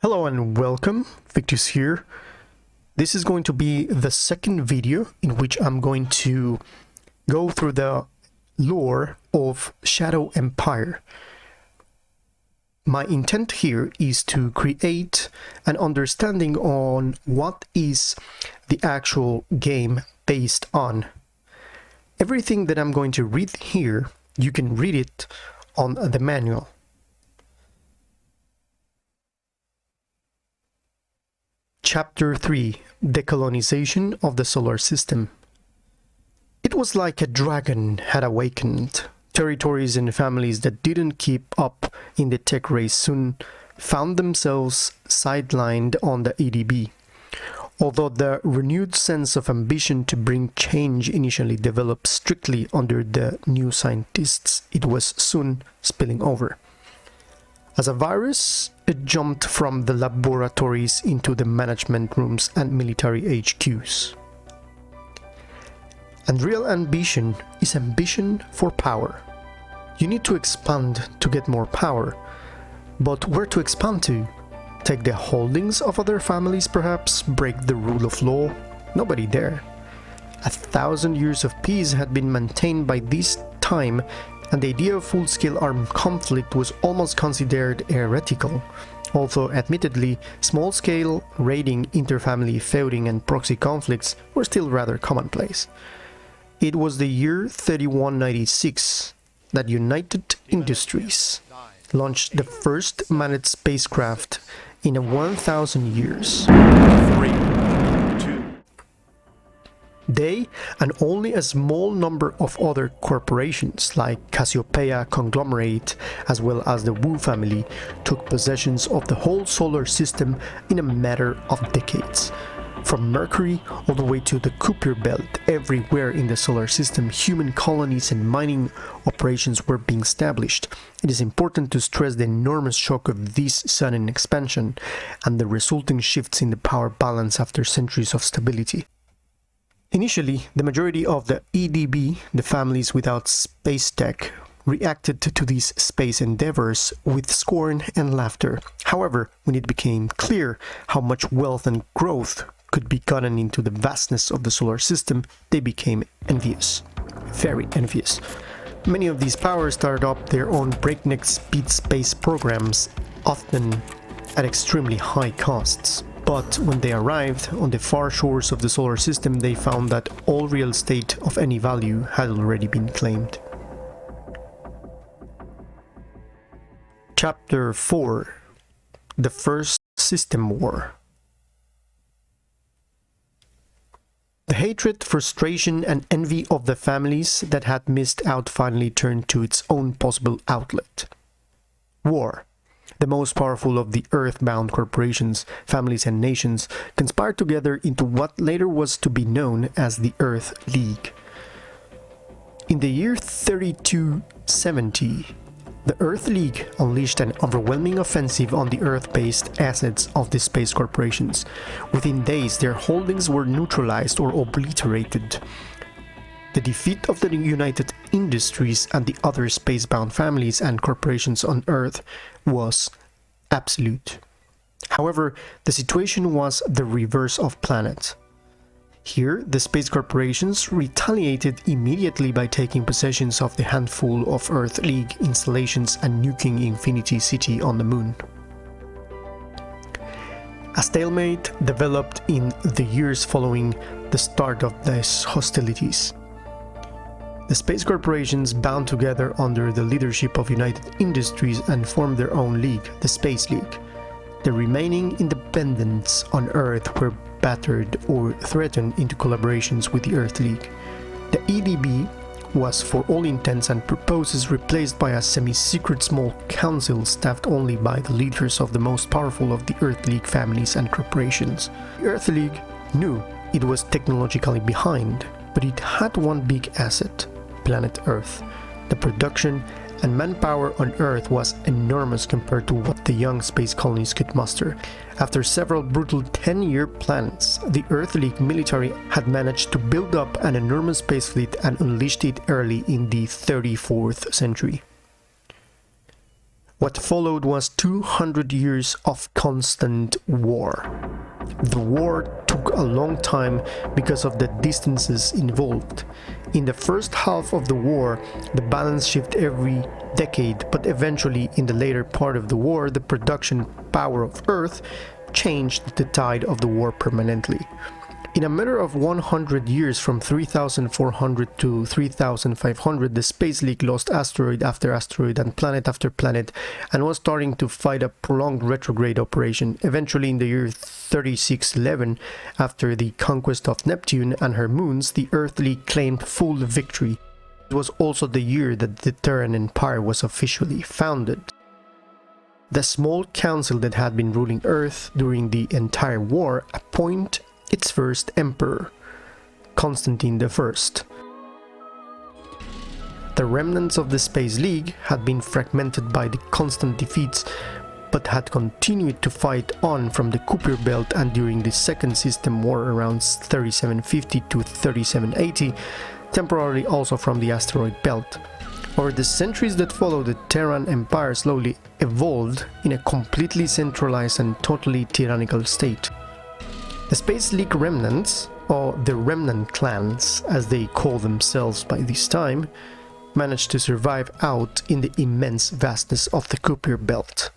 Hello and welcome, fictitious here. This is going to be the second video in which I'm going to go through the lore of Shadow Empire. My intent here is to create an understanding on what is the actual game based on. Everything that I'm going to read here, you can read it on the manual. Chapter 3: De-colonization of the solar system. It was like a dragon had awakened. Territories and families that didn't keep up in the tech race soon found themselves sidelined on the EDB. Although the renewed sense of ambition to bring change initially developed strictly under the new scientists, it was soon spilling over. As a virus, it jumped from the laboratories into the management rooms and military HQs. And real ambition is ambition for power. You need to expand to get more power, but where to expand to? Take the holdings of other families perhaps? Break the rule of law? Nobody dare. 1,000 years of peace had been maintained by this time, and the idea of full-scale armed conflict was almost considered heretical, although admittedly small-scale raiding, interfamily feuding and proxy conflicts were still rather commonplace. It was the year 3196 that United Industries launched the first manned spacecraft in 1,000 years. 3, 2. They, and only a small number of other corporations like Cassiopeia Conglomerate, as well as the Wu family, took possessions of the whole solar system in a matter of decades. From Mercury all the way to the Kuiper Belt, everywhere in the solar system, human colonies and mining operations were being established. It is important to stress the enormous shock of this sudden expansion and the resulting shifts in the power balance after centuries of stability. Initially, the majority of the EDB, the families without space tech, reacted to these space endeavors with scorn and laughter. However, when it became clear how much wealth and growth could be gotten into the vastness of the solar system, they became envious. Very envious. Many of these powers started up their own breakneck speed space programs, often at extremely high costs. But when they arrived on the far shores of the solar system, they found that all real estate of any value had already been claimed. Chapter 4: The First System War. The hatred, frustration, and envy of the families that had missed out finally turned to its own possible outlet. War. The most powerful of the Earth-bound corporations, families, and nations conspired together into what later was to be known as the Earth League. In the year 3270, the Earth League unleashed an overwhelming offensive on the Earth-based assets of the space corporations. Within days, their holdings were neutralized or obliterated. The defeat of the United Industries and the other space-bound families and corporations on Earth was absolute. However, the situation was the reverse of planet. Here, the space corporations retaliated immediately by taking possessions of the handful of Earth League installations and nuking Infinity City on the moon. A stalemate developed in the years following the start of these hostilities. The space corporations bound together under the leadership of United Industries and formed their own league, the Space League. The remaining independents on Earth were battered or threatened into collaborations with the Earth League. The EDB was for all intents and purposes replaced by a semi-secret small council staffed only by the leaders of the most powerful of the Earth League families and corporations. The Earth League knew it was technologically behind, but it had one big asset: planet Earth. The production and manpower on Earth was enormous compared to what the young space colonies could muster. After several brutal 10-year plans, the Earth League military had managed to build up an enormous space fleet and unleashed it early in the 34th century. What followed was 200 years of constant war. The war took a long time because of the distances involved. In the first half of the war, the balance shifted every decade, but eventually in the later part of the war, the production power of Earth changed the tide of the war permanently. In a matter of 100 years, from 3400 to 3500, the Space League lost asteroid after asteroid and planet after planet, and was starting to fight a prolonged retrograde operation. Eventually, in the year 3611, after the conquest of Neptune and her moons, the Earth League claimed full victory. It was also the year that the Terran Empire was officially founded. The small council that had been ruling Earth during the entire war appointed its first emperor, Constantine I. The remnants of the Space League had been fragmented by the constant defeats, but had continued to fight on from the Kuiper Belt and during the Second System War around 3750 to 3780, temporarily also from the asteroid belt. Over the centuries that followed, the Terran Empire slowly evolved in a completely centralized and totally tyrannical state. The Space League remnants, or the remnant clans as they call themselves by this time, managed to survive out in the immense vastness of the Kuiper Belt.